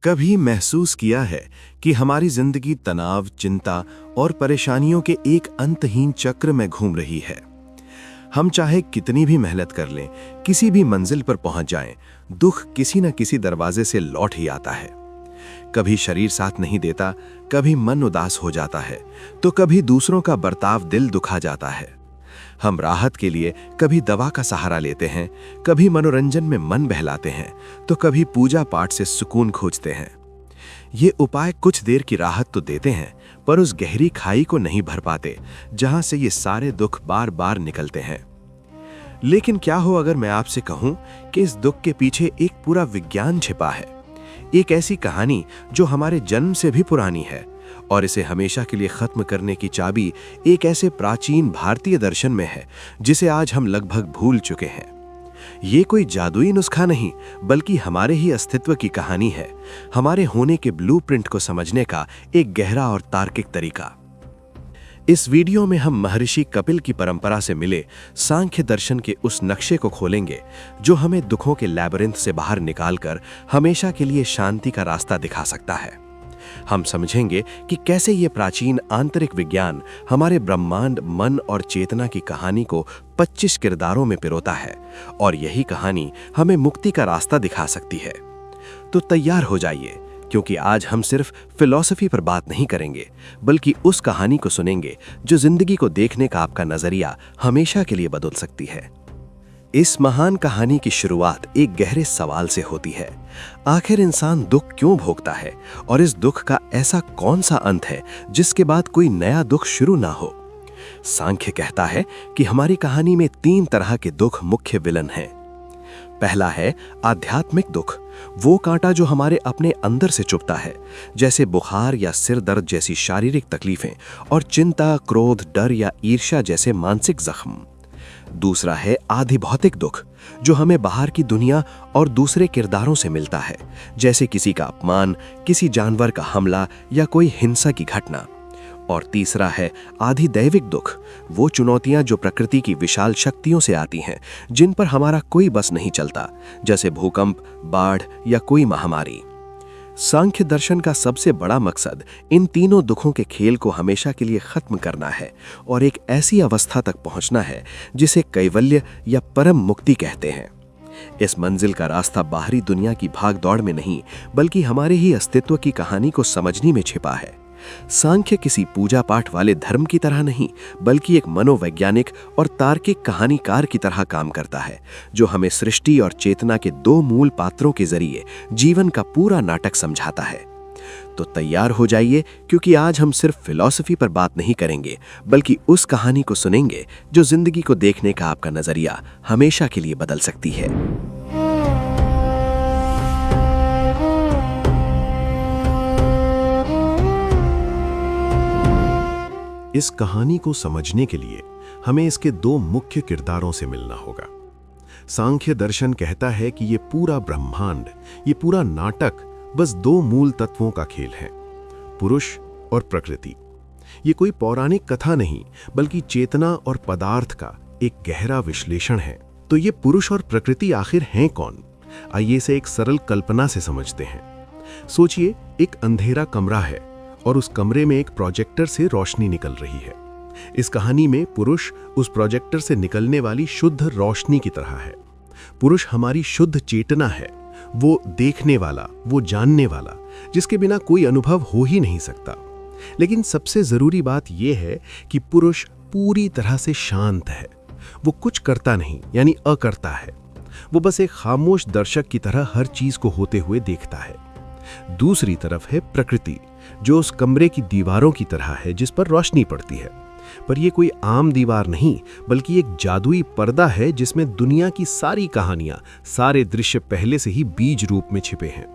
कभी महसूस किया है कि हमारी जिंदगी तनाव, चिंता और परेशानियों के एक अंतहीन चक्र में घूम रही है। हम चाहे कितनी भी मेहनत कर लें, किसी भी मंजिल पर पहुंच जाएं, दुख किसी न किसी दरवाजे से लौट ही आता है। कभी शरीर साथ नहीं देता, कभी मन उदास हो जाता है, तो कभी दूसरों का बर्ताव दिल दुखा जाता है। हम राहत के लिए कभी दवा का सहारा लेते हैं, कभी मनोरंजन में मन बहलाते हैं, तो कभी पूजा पाठ से सुकून खोजते हैं। ये उपाय कुछ देर की राहत तो देते हैं, पर उस गहरी खाई को नहीं भर पाते जहां से ये सारे दुख बार बार निकलते हैं। लेकिन क्या हो अगर मैं आपसे कहूं कि इस दुख के पीछे एक पूरा विज्ञान छिपा है, एक ऐसी कहानी जो हमारे जन्म से भी पुरानी है, और इसे हमेशा के लिए खत्म करने की चाबी एक ऐसे प्राचीन भारतीय दर्शन में है जिसे आज हम लगभग भूल चुके हैं। ये कोई जादुई नुस्खा नहीं, बल्कि हमारे ही अस्तित्व की कहानी है, हमारे होने के ब्लूप्रिंट को समझने का एक गहरा और तार्किक तरीका। इस वीडियो में हम महर्षि कपिल की परंपरा से मिले सांख्य दर्शन के उस नक्शे को खोलेंगे जो हमें दुखों के लैबिरिंथ से बाहर निकालकर हमेशा के लिए शांति का रास्ता दिखा सकता है। हम समझेंगे कि कैसे ये प्राचीन आंतरिक विज्ञान हमारे ब्रह्मांड, मन और चेतना की कहानी को 25 किरदारों में पिरोता है, और यही कहानी हमें मुक्ति का रास्ता दिखा सकती है। तो तैयार हो जाइए, क्योंकि आज हम सिर्फ फिलॉसफी पर बात नहीं करेंगे, बल्कि उस कहानी को सुनेंगे जो जिंदगी को देखने का आपका नजरिया हमेशा के लिए बदल सकती है। इस महान कहानी की शुरुआत एक गहरे सवाल से होती है। आखिर इंसान दुख क्यों भोगता है, और इस दुख का ऐसा कौन सा अंत है जिसके बाद कोई नया दुख शुरू ना हो? सांख्य कहता है कि हमारी कहानी में 3 तरह के दुख मुख्य विलन हैं। पहला है आध्यात्मिक दुख, वो कांटा जो हमारे अपने अंदर से चुभता है, जैसे बुखार या सिर दर्द जैसी शारीरिक तकलीफें, और चिंता, क्रोध, डर या ईर्ष्या जैसे मानसिक जख्म। दूसरा है आधि भौतिक दुख, जो हमें बाहर की दुनिया और दूसरे किरदारों से मिलता है, जैसे किसी का अपमान, किसी जानवर का हमला या कोई हिंसा की घटना। और तीसरा है आधि दैविक दुख, वो चुनौतियां जो प्रकृति की विशाल शक्तियों से आती हैं, जिन पर हमारा कोई बस नहीं चलता, जैसे भूकंप, बाढ़ या कोई महामारी। सांख्य दर्शन का सबसे बड़ा मकसद इन तीनों दुखों के खेल को हमेशा के लिए खत्म करना है और एक ऐसी अवस्था तक पहुंचना है जिसे कैवल्य या परम मुक्ति कहते हैं। इस मंजिल का रास्ता बाहरी दुनिया की भागदौड़ में नहीं, बल्कि हमारे ही अस्तित्व की कहानी को समझने में छिपा है। सांख्य किसी पूजा पाठ वाले धर्म की तरह नहीं, बल्कि एक मनोवैज्ञानिक और तार्किक कहानीकार की तरह काम करता है, जो हमें सृष्टि और चेतना के 2 मूल पात्रों के जरिए जीवन का पूरा नाटक समझाता है। तो तैयार हो जाइए, क्योंकि आज हम सिर्फ फिलॉसफी पर बात नहीं करेंगे, बल्कि उस कहानी को सुनेंगे जो जिंदगी को देखने का आपका नजरिया हमेशा के लिए बदल सकती है। इस कहानी को समझने के लिए हमें इसके 2 मुख्य किरदारों से मिलना होगा। सांख्य दर्शन कहता है कि ये पूरा ब्रह्मांड, ये पूरा नाटक बस 2 मूल तत्वों का खेल है, पुरुष और प्रकृति। ये कोई पौराणिक कथा नहीं, बल्कि चेतना और पदार्थ का एक गहरा विश्लेषण है। तो ये पुरुष और प्रकृति आखिर हैं कौन? आइए इसे एक सरल कल्पना से समझते हैं। सोचिए, एक अंधेरा कमरा है और उस कमरे में एक प्रोजेक्टर से रोशनी निकल रही है। इस कहानी में पुरुष उस प्रोजेक्टर से निकलने वाली शुद्ध रोशनी की तरह है। पुरुष हमारी शुद्ध चेतना है, वो देखने वाला, वो जानने वाला, जिसके बिना कोई अनुभव हो ही नहीं सकता। लेकिन सबसे जरूरी बात यह है कि पुरुष पूरी तरह से शांत है। वो कुछ करता नहीं, यानी अकर्ता है। वो बस एक खामोश दर्शक की तरह हर चीज को होते हुए देखता है। दूसरी तरफ है प्रकृति, जो उस कमरे की दीवारों की तरह है जिस पर रोशनी पड़ती है। पर यह कोई आम दीवार नहीं, बल्कि एक जादुई पर्दा है जिसमें दुनिया की सारी कहानियां, सारे दृश्य पहले से ही बीज रूप में छिपे हैं।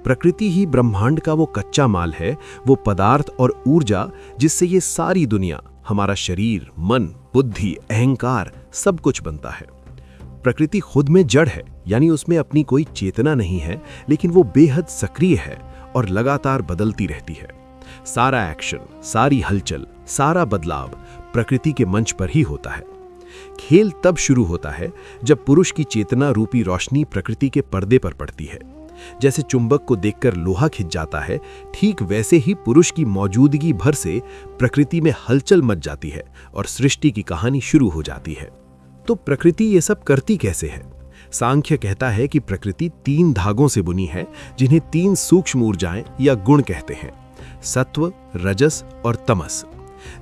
प्रकृति ही ब्रह्मांड का वो कच्चा माल है, वो पदार्थ और ऊर्जा जिससे ये सारी दुनिया, हमारा शरीर, मन, बुद्धि, अहंकार, सब कुछ बनता है। प्रकृति खुद में जड़ है, यानी उसमें अपनी कोई चेतना नहीं है, लेकिन वो बेहद सक्रिय है और लगातार बदलती रहती है। सारा एक्शन, सारी हलचल, सारा बदलाव प्रकृति के मंच पर ही होता है। खेल तब शुरू होता है जब पुरुष की चेतना रूपी रोशनी प्रकृति के पर्दे पर पड़ती है। जैसे चुंबक को देखकर लोहा खिंच जाता है, ठीक वैसे ही पुरुष की मौजूदगी भर से प्रकृति में हलचल मच जाती है और सृष्टि की कहानी शुरू हो जाती है। तो प्रकृति ये सब करती कैसे है? सांख्य कहता है कि प्रकृति 3 धागों से बुनी है, जिन्हें 3 सूक्ष्म ऊर्जाएं या गुण कहते हैं, सत्व, रजस और तमस।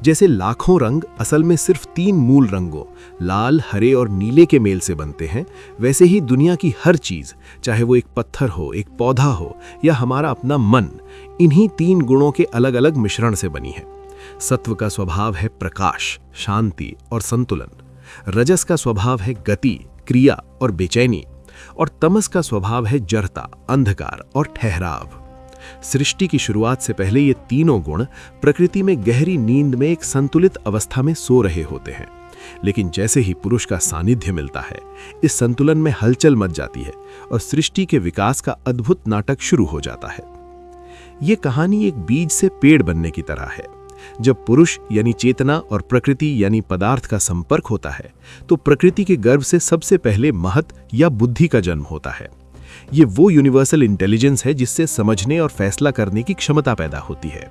जैसे लाखों रंग असल में सिर्फ 3 मूल रंगों लाल, हरे और नीले के मेल से बनते हैं, वैसे ही दुनिया की हर चीज, चाहे वो एक पत्थर हो, एक पौधा हो या हमारा अपना मन, इन्हीं 3 गुणों के अलग अलग मिश्रण से बनी है। सत्व का स्वभाव है प्रकाश, शांति और संतुलन। रजस का स्वभाव है गति, क्रिया और बेचैनी, और तमस का स्वभाव है जड़ता, अंधकार और ठहराव। सृष्टि की शुरुआत से पहले ये तीनों गुण प्रकृति में गहरी नींद में एक संतुलित अवस्था में सो रहे होते हैं, लेकिन जैसे ही पुरुष का सानिध्य मिलता है, इस संतुलन में हलचल मच जाती है और सृष्टि के विकास का अद्भुत नाटक शुरू हो जाता है। ये कहानी एक बीज से पेड़ बनने की तरह है। जब पुरुष यानी चेतना और प्रकृति यानी पदार्थ का संपर्क होता है, तो प्रकृति के गर्भ से सबसे पहले महत या बुद्धि का जन्म होता है। ये वो यूनिवर्सल इंटेलिजेंस है जिससे समझने और फैसला करने की क्षमता पैदा होती है।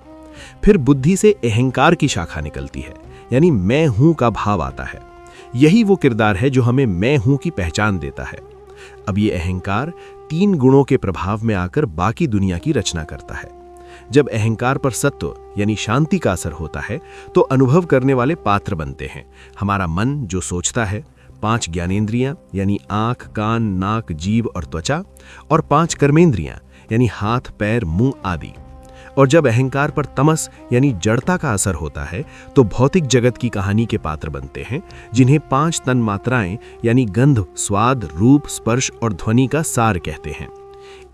फिर बुद्धि से अहंकार की शाखा निकलती है, यानी मैं हूं का भाव आता है। यही वो किरदार है जो हमें मैं हूं की पहचान देता है। अब ये अहंकार 3 गुणों के प्रभाव में आकर बाकी दुनिया की रचना करता है। जब अहंकार पर सत्व यानी शांति का असर होता है, तो अनुभव करने वाले पात्र बनते हैं। हमारा मन जो सोचता है, 5 ज्ञानेंद्रियां यानी आंख, कान, नाक, जीभ और त्वचा, और 5 कर्मेंद्रियां यानी हाथ, पैर, मुंह आदि। और जब अहंकार पर तमस यानी जड़ता का असर होता है, तो भौतिक जगत की कहानी के पात्र बनते हैं, जिन्हें 5 तन्मात्राएं यानी गंध, स्वाद, रूप, स्पर्श और ध्वनि का सार कहते हैं।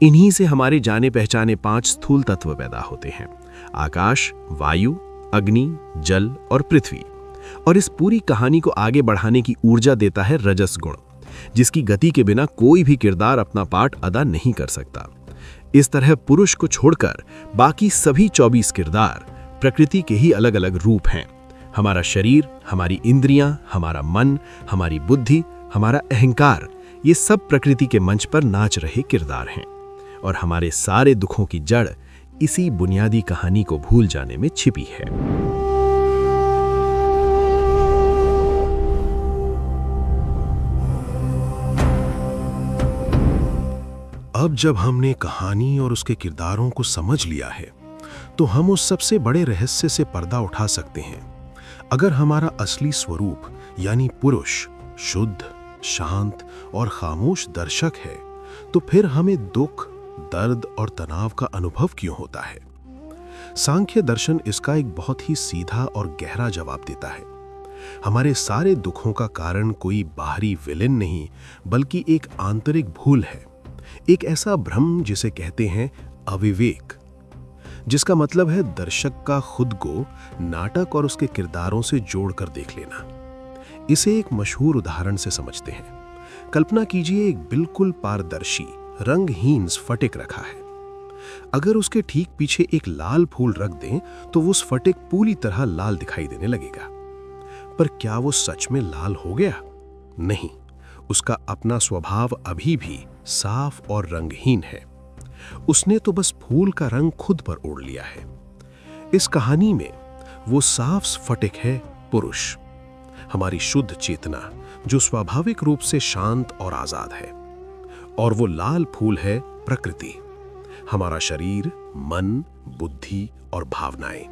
इन्हीं से हमारे जाने पहचाने 5 स्थूल तत्व पैदा होते हैं: आकाश, वायु, अग्नि, जल और पृथ्वी। और इस पूरी कहानी को आगे बढ़ाने की ऊर्जा देता है रजस गुण, जिसकी गति के बिना कोई भी किरदार अपना पार्ट अदा नहीं कर सकता। इस तरह पुरुष को छोड़कर बाकी सभी 24 किरदार प्रकृति के ही अलग अलग रूप हैं। हमारा शरीर, हमारी इंद्रियां, हमारा मन, हमारी बुद्धि, हमारा अहंकार, ये सब प्रकृति के मंच पर नाच रहे किरदार हैं। और हमारे सारे दुखों की जड़ इसी बुनियादी कहानी को भूल जाने में छिपी है। अब जब हमने कहानी और उसके किरदारों को समझ लिया है, तो हम उस सबसे बड़े रहस्य से पर्दा उठा सकते हैं। अगर हमारा असली स्वरूप यानी पुरुष शुद्ध, शांत और खामोश दर्शक है, तो फिर हमें दुख, दर्द और तनाव का अनुभव क्यों होता है? सांख्य दर्शन इसका एक बहुत ही सीधा और गहरा जवाब देता है। हमारे सारे दुखों का कारण कोई बाहरी विलेन नहीं, बल्कि एक आंतरिक भूल है, एक ऐसा भ्रम जिसे कहते हैं अविवेक, जिसका मतलब है दर्शक का खुद को नाटक और उसके किरदारों से जोड़कर देख लेना। इसे एक मशहूर उदाहरण से समझते हैं। कल्पना कीजिए, एक बिल्कुल पारदर्शी रंगहीन स्फटिक रखा है। अगर उसके ठीक पीछे एक लाल फूल रख दें, तो वो स्फटिक पूरी तरह लाल दिखाई देने लगेगा। पर क्या वो सच में लाल हो गया? नहीं, उसका अपना स्वभाव अभी भी साफ और रंगहीन है। उसने तो बस फूल का रंग खुद पर ओढ़ लिया है। इस कहानी में वो साफ स्फटिक है पुरुष, हमारी शुद्ध चेतना, जो स्वाभाविक रूप से शांत और आजाद है। और वो लाल फूल है प्रकृति, हमारा शरीर, मन, बुद्धि और भावनाएं,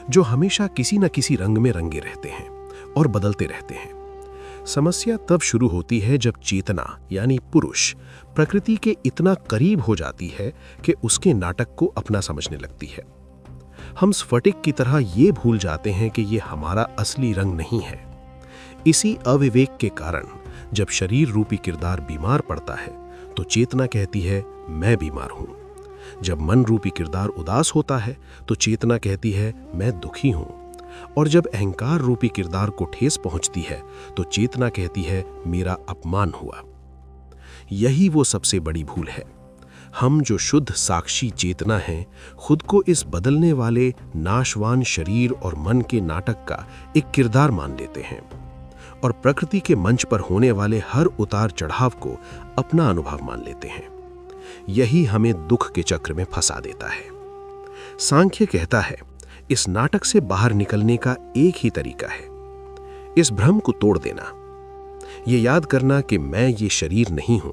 जो हमेशा किसी न किसी रंग में रंगे रहते हैं और बदलते रहते हैं। समस्या तब शुरू होती है जब चेतना यानी पुरुष प्रकृति के इतना करीब हो जाती है कि उसके नाटक को अपना समझने लगती है। हम स्फटिक की तरह ये भूल जाते हैं कि ये हमारा असली रंग नहीं है। इसी अविवेक के कारण जब शरीर रूपी किरदार बीमार पड़ता है, तो चेतना कहती है मैं बीमार हूं। जब मन रूपी किरदार उदास होता है, तो चेतना कहती है मैं दुखी हूं। और जब अहंकार रूपी किरदार को ठेस पहुंचती है, तो चेतना कहती है मेरा अपमान हुआ। यही वो सबसे बड़ी भूल है। हम जो शुद्ध साक्षी चेतना हैं, खुद को इस बदलने वाले नाशवान शरीर और मन के नाटक का एक किरदार मान लेते हैं और प्रकृति के मंच पर होने वाले हर उतार चढ़ाव को अपना अनुभव मान लेते हैं। यही हमें दुख के चक्र में फंसा देता है। सांख्य कहता है, इस नाटक से बाहर निकलने का एक ही तरीका है, इस भ्रम को तोड़ देना। ये याद करना कि मैं ये शरीर नहीं हूं,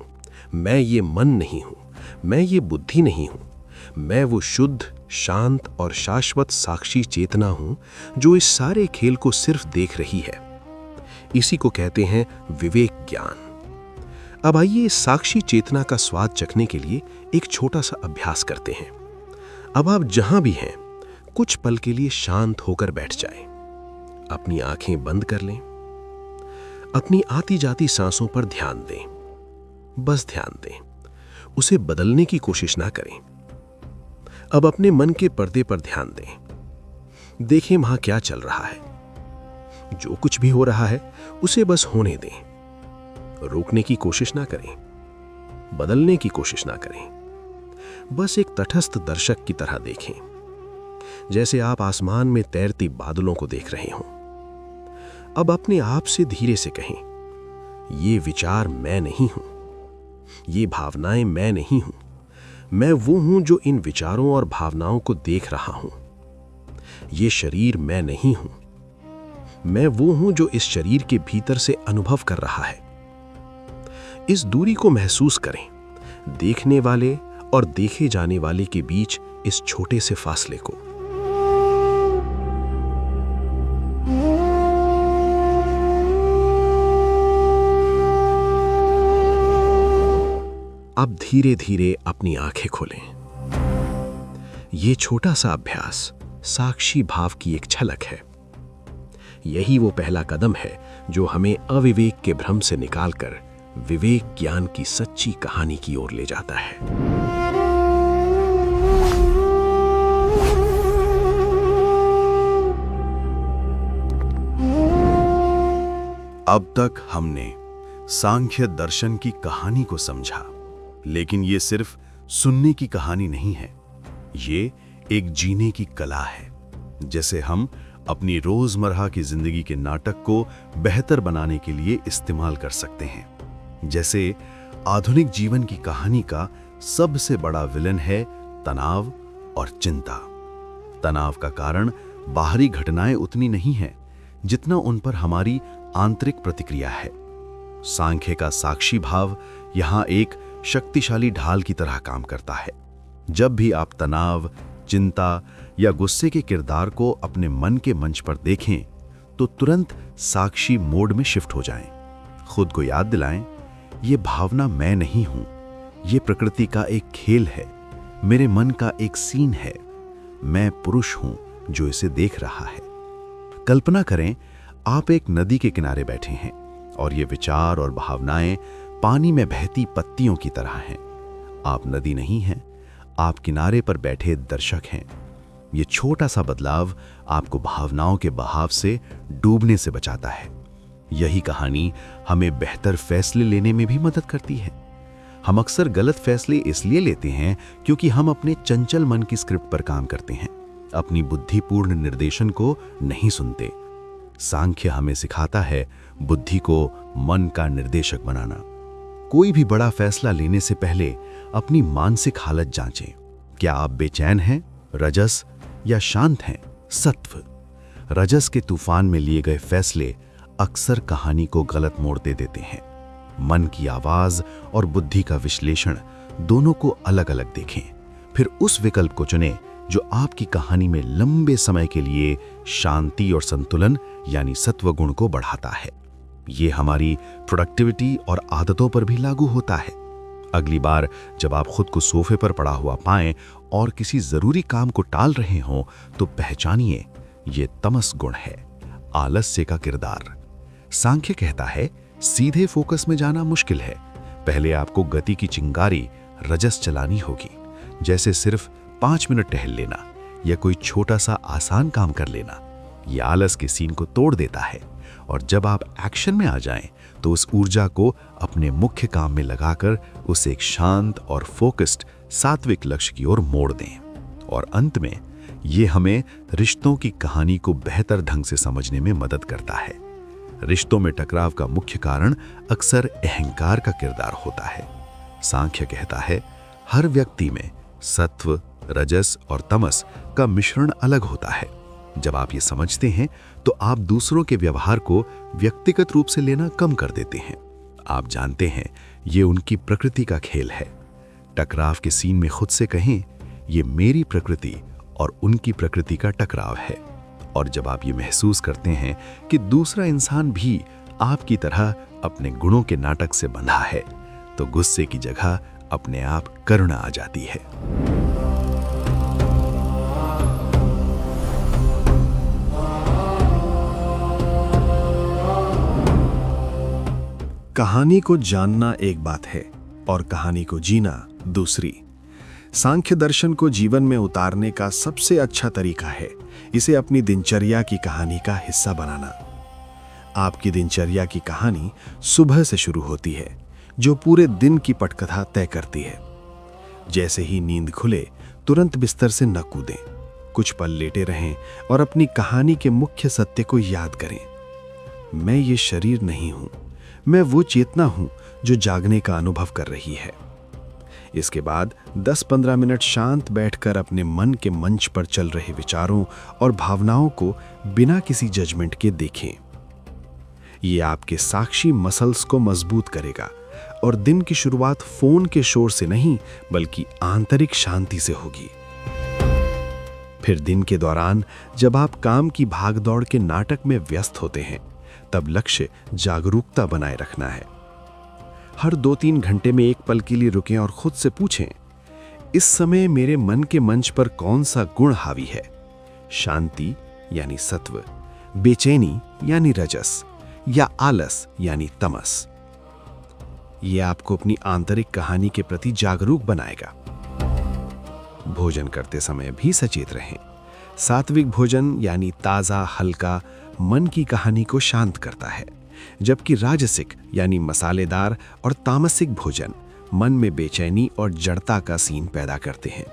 मैं ये मन नहीं हूं, मैं ये बुद्धि नहीं हूं, मैं वो शुद्ध, शांत और शाश्वत साक्षी चेतना हूं जो इस सारे खेल को सिर्फ देख रही है। इसी को कहते हैं विवेक ज्ञान। अब आइए इस साक्षी चेतना का स्वाद चखने के लिए एक छोटा सा अभ्यास करते हैं। अब आप जहां भी हैं, कुछ पल के लिए शांत होकर बैठ जाएं। अपनी आंखें बंद कर लें। अपनी आती जाती सांसों पर ध्यान दें। बस ध्यान दें, उसे बदलने की कोशिश ना करें। अब अपने मन के पर्दे पर ध्यान दें। देखें वहां क्या चल रहा है। जो कुछ भी हो रहा है उसे बस होने दें। रोकने की कोशिश ना करें, बदलने की कोशिश ना करें। बस एक तटस्थ दर्शक की तरह देखें, जैसे आप आसमान में तैरती बादलों को देख रहे हों। अब अपने आप से धीरे से कहें, ये विचार मैं नहीं हूं, ये भावनाएं मैं नहीं हूं, मैं वो हूं जो इन विचारों और भावनाओं को देख रहा हूं। ये शरीर मैं नहीं हूं, मैं वो हूं जो इस शरीर के भीतर से अनुभव कर रहा है। इस दूरी को महसूस करें, देखने वाले और देखे जाने वाले के बीच इस छोटे से फासले को। अब धीरे धीरे अपनी आंखें खोलें। यह छोटा सा अभ्यास साक्षी भाव की एक झलक है। यही वो पहला कदम है जो हमें अविवेक के भ्रम से निकालकर विवेक ज्ञान की सच्ची कहानी की ओर ले जाता है। अब तक हमने सांख्य दर्शन की कहानी को समझा, लेकिन ये सिर्फ सुनने की कहानी नहीं है, ये एक जीने की कला है। जैसे हम अपनी रोजमर्रा की जिंदगी के नाटक को बेहतर बनाने के लिए इस्तेमाल कर सकते हैं। जैसे आधुनिक जीवन की कहानी का सबसे बड़ा विलन है तनाव और चिंता। तनाव का कारण बाहरी घटनाएं उतनी नहीं है जितना उन पर हमारी आंतरिक प्रतिक्रिया है। सांख्य का साक्षी भाव यहां एक शक्तिशाली ढाल की तरह काम करता है। जब भी आप तनाव, चिंता या गुस्से के किरदार को अपने मन के मंच पर देखें, तो तुरंत साक्षी मोड में शिफ्ट हो जाएं। खुद को याद दिलाएं, ये भावना मैं नहीं हूं, ये प्रकृति का एक खेल है, मेरे मन का एक सीन है, मैं पुरुष हूं जो इसे देख रहा है। कल्पना करें, आप एक नदी के किनारे बैठे हैं और ये विचार और भावनाएं पानी में बहती पत्तियों की तरह हैं। आप नदी नहीं हैं, आप किनारे पर बैठे दर्शक हैं। ये छोटा सा बदलाव आपको भावनाओं के बहाव से डूबने से बचाता है। यही कहानी हमें बेहतर फैसले लेने में भी मदद करती है। हम अक्सर गलत फैसले इसलिए लेते हैं क्योंकि हम अपने चंचल मन की स्क्रिप्ट पर काम करते हैं, अपनी बुद्धिपूर्ण निर्देशन को नहीं सुनते। सांख्य हमें सिखाता है बुद्धि को मन का निर्देशक बनाना। कोई भी बड़ा फैसला लेने से पहले अपनी मानसिक हालत जांचें। क्या आप बेचैन हैं, रजस, या शांत हैं, सत्व? रजस के तूफान में लिए गए फैसले अक्सर कहानी को गलत मोड़ दे देते हैं। मन की आवाज और बुद्धि का विश्लेषण दोनों को अलग अलग देखें, फिर उस विकल्प को चुनें जो आपकी कहानी में लंबे समय के लिए शांति और संतुलन यानी सत्व गुण को बढ़ाता है। ये हमारी प्रोडक्टिविटी और आदतों पर भी लागू होता है। अगली बार जब आप खुद को सोफे पर पड़ा हुआ पाएं और किसी जरूरी काम को टाल रहे हों, तो पहचानिए ये तमस गुण है, आलस्य का किरदार। सांख्य कहता है सीधे फोकस में जाना मुश्किल है, पहले आपको गति की चिंगारी रजस चलानी होगी। जैसे सिर्फ 5 मिनट टहल लेना या कोई छोटा सा आसान काम कर लेना। ये आलस के सीन को तोड़ देता है, और जब आप एक्शन में आ जाएं तो उस ऊर्जा को अपने मुख्य काम में लगाकर उसे एक शांत और फोकस्ड सात्विक लक्ष्य की ओर मोड़ दें। और अंत में ये हमें रिश्तों की कहानी को बेहतर ढंग से समझने में मदद करता है। रिश्तों में टकराव का मुख्य कारण अक्सर अहंकार का किरदार होता है। सांख्य कहता है हर व्यक्ति में सत्व, रजस और तमस का मिश्रण अलग होता है। जब आप ये समझते हैं तो आप दूसरों के व्यवहार को व्यक्तिगत रूप से लेना कम कर देते हैं। आप जानते हैं ये उनकी प्रकृति का खेल है। टकराव के सीन में खुद से कहें, ये मेरी प्रकृति और उनकी प्रकृति का टकराव है। और जब आप ये महसूस करते हैं कि दूसरा इंसान भी आपकी तरह अपने गुणों के नाटक से बंधा है, तो गुस्से की जगह अपने आप करुणा आ जाती है। कहानी को जानना एक बात है और कहानी को जीना दूसरी। सांख्य दर्शन को जीवन में उतारने का सबसे अच्छा तरीका है इसे अपनी दिनचर्या की कहानी का हिस्सा बनाना। आपकी दिनचर्या की कहानी सुबह से शुरू होती है, जो पूरे दिन की पटकथा तय करती है। जैसे ही नींद खुले तुरंत बिस्तर से न कूदें, कुछ पल लेटे रहें और अपनी कहानी के मुख्य सत्य को याद करें। मैं ये शरीर नहीं हूं, मैं वो चेतना हूं जो जागने का अनुभव कर रही है। इसके बाद 10-15 मिनट शांत बैठकर अपने मन के मंच पर चल रहे विचारों और भावनाओं को बिना किसी जजमेंट के देखें। ये आपके साक्षी मसल्स को मजबूत करेगा और दिन की शुरुआत फोन के शोर से नहीं बल्कि आंतरिक शांति से होगी। फिर दिन के दौरान जब आप काम की भागदौड़ के नाटक में व्यस्त होते हैं, तब लक्ष्य जागरूकता बनाए रखना है। हर 2-3 घंटे में एक पल के लिए रुकें और खुद से पूछें, इस समय मेरे मन के मंच पर कौन सा गुण हावी है? शांति यानी सत्व, बेचैनी यानी रजस, या आलस यानी तमस। यह आपको अपनी आंतरिक कहानी के प्रति जागरूक बनाएगा। भोजन करते समय भी सचेत रहें। सात्विक भोजन यानी ताजा, हल्का मन की कहानी को शांत करता है, जबकि राजसिक यानी मसालेदार और तामसिक भोजन मन में बेचैनी और जड़ता का सीन पैदा करते हैं।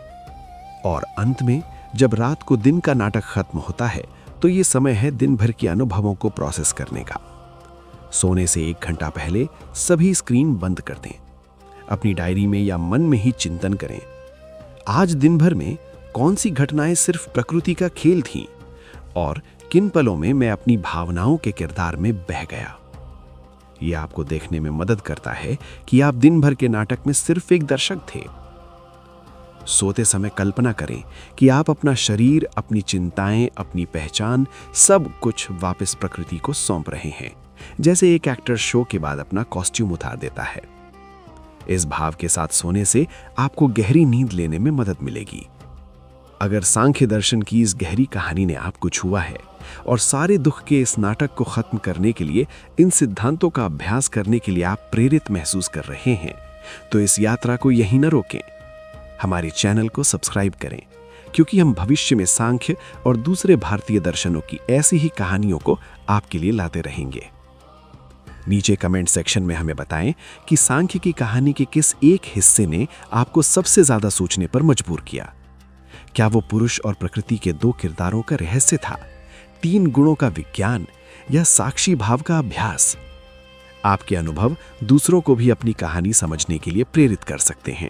और अंत में जब रात को दिन का नाटक खत्म होता है, तो ये समय है दिन भर के अनुभवों को प्रोसेस करने का। सोने से 1 घंटा पहले सभी स्क्रीन बंद कर दें। अपनी डायरी में या मन में ही चिंतन करें, आज दिन भर में कौन सी घटनाएं सिर्फ प्रकृति का खेल थीं और किन पलों में मैं अपनी भावनाओं के किरदार में बह गया। यह आपको देखने में मदद करता है कि आप दिन भर के नाटक में सिर्फ एक दर्शक थे। सोते समय कल्पना करें कि आप अपना शरीर, अपनी चिंताएं, अपनी पहचान, सब कुछ वापस प्रकृति को सौंप रहे हैं, जैसे एक एक्टर शो के बाद अपना कॉस्ट्यूम उतार देता है। इस भाव के साथ सोने से आपको गहरी नींद लेने में मदद मिलेगी। अगर सांख्य दर्शन की इस गहरी कहानी ने आपको छुआ है और सारे दुख के इस नाटक को खत्म करने के लिए, इन सिद्धांतों का अभ्यास करने के लिए आप प्रेरित महसूस कर रहे हैं, तो इस यात्रा को यहीं न रोकें। हमारे चैनल को सब्सक्राइब करें, क्योंकि हम भविष्य में सांख्य और दूसरे भारतीय दर्शनों की ऐसी ही कहानियों को आपके लिए लाते रहेंगे। नीचे कमेंट सेक्शन में हमें बताएं कि सांख्य की कहानी के किस एक हिस्से ने आपको सबसे ज्यादा सोचने पर मजबूर किया। क्या वो पुरुष और प्रकृति के 2 किरदारों का रहस्य था, 3 गुणों का विज्ञान, या साक्षी भाव का अभ्यास? आपके अनुभव दूसरों को भी अपनी कहानी समझने के लिए प्रेरित कर सकते हैं।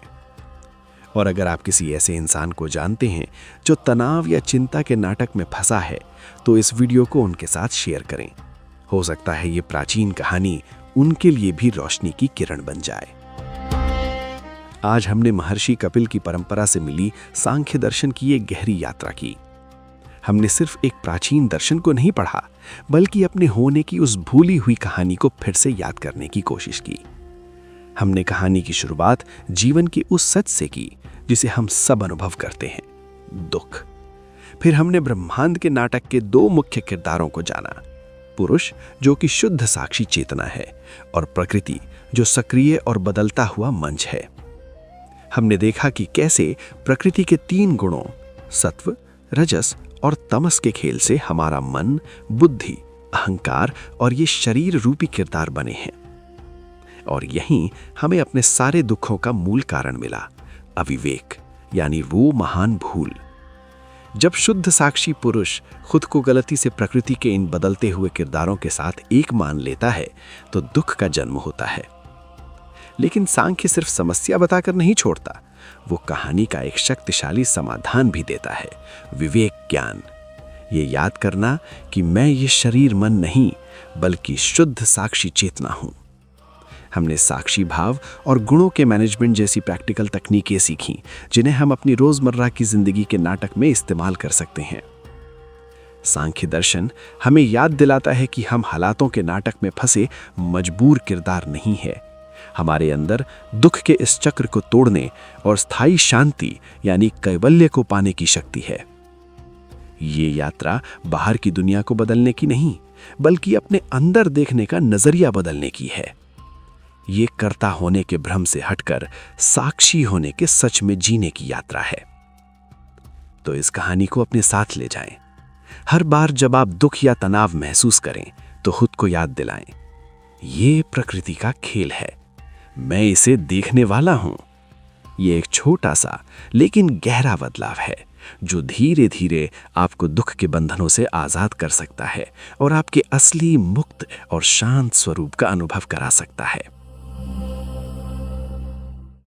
और अगर आप किसी ऐसे इंसान को जानते हैं जो तनाव या चिंता के नाटक में फंसा है, तो इस वीडियो को उनके साथ शेयर करें। हो सकता है ये प्राचीन कहानी उनके लिए भी रोशनी की किरण बन जाए। आज हमने महर्षि कपिल की परंपरा से मिली सांख्य दर्शन की एक गहरी यात्रा की। हमने सिर्फ एक प्राचीन दर्शन को नहीं पढ़ा, बल्कि अपने होने की उस भूली हुई कहानी को फिर से याद करने की कोशिश की। हमने कहानी की शुरुआत जीवन के उस सच से की जिसे हम सब अनुभव करते हैं, दुख। फिर हमने ब्रह्मांड के नाटक के 2 मुख्य किरदारों को जाना, पुरुष जो कि शुद्ध साक्षी चेतना है और प्रकृति जो सक्रिय और बदलता हुआ मंच है। हमने देखा कि कैसे प्रकृति के 3 गुणों सत्व, रजस और तमस के खेल से हमारा मन, बुद्धि, अहंकार और ये शरीर रूपी किरदार बने हैं। और यहीं हमें अपने सारे दुखों का मूल कारण मिला, अविवेक, यानी वो महान भूल। जब शुद्ध साक्षी पुरुष खुद को गलती से प्रकृति के इन बदलते हुए किरदारों के साथ एक मान लेता है, तो दुख का जन्म होता है। लेकिन सांख्य सिर्फ समस्या बताकर नहीं छोड़ता, वो कहानी का एक शक्तिशाली समाधान भी देता है, विवेक ज्ञान। ये याद करना कि मैं ये शरीर मन नहीं, बल्कि शुद्ध साक्षी चेतना हूं। हमने साक्षी भाव और गुणों के मैनेजमेंट जैसी प्रैक्टिकल तकनीकें सीखी, जिन्हें हम अपनी रोजमर्रा की जिंदगी के नाटक में इस्तेमाल कर सकते हैं। सांख्य दर्शन हमें याद दिलाता है कि हम हालातों के नाटक में फंसे मजबूर किरदार नहीं है। हमारे अंदर दुख के इस चक्र को तोड़ने और स्थायी शांति यानी कैवल्य को पाने की शक्ति है। ये यात्रा बाहर की दुनिया को बदलने की नहीं, बल्कि अपने अंदर देखने का नजरिया बदलने की है। ये कर्ता होने के भ्रम से हटकर साक्षी होने के सच में जीने की यात्रा है। तो इस कहानी को अपने साथ ले जाएं। हर बार जब आप दुख या तनाव महसूस करें तो खुद को याद दिलाएं, ये प्रकृति का खेल है, मैं इसे देखने वाला हूं। ये एक छोटा सा लेकिन गहरा बदलाव है, जो धीरे धीरे आपको दुख के बंधनों से आजाद कर सकता है और आपके असली मुक्त और शांत स्वरूप का अनुभव करा सकता है।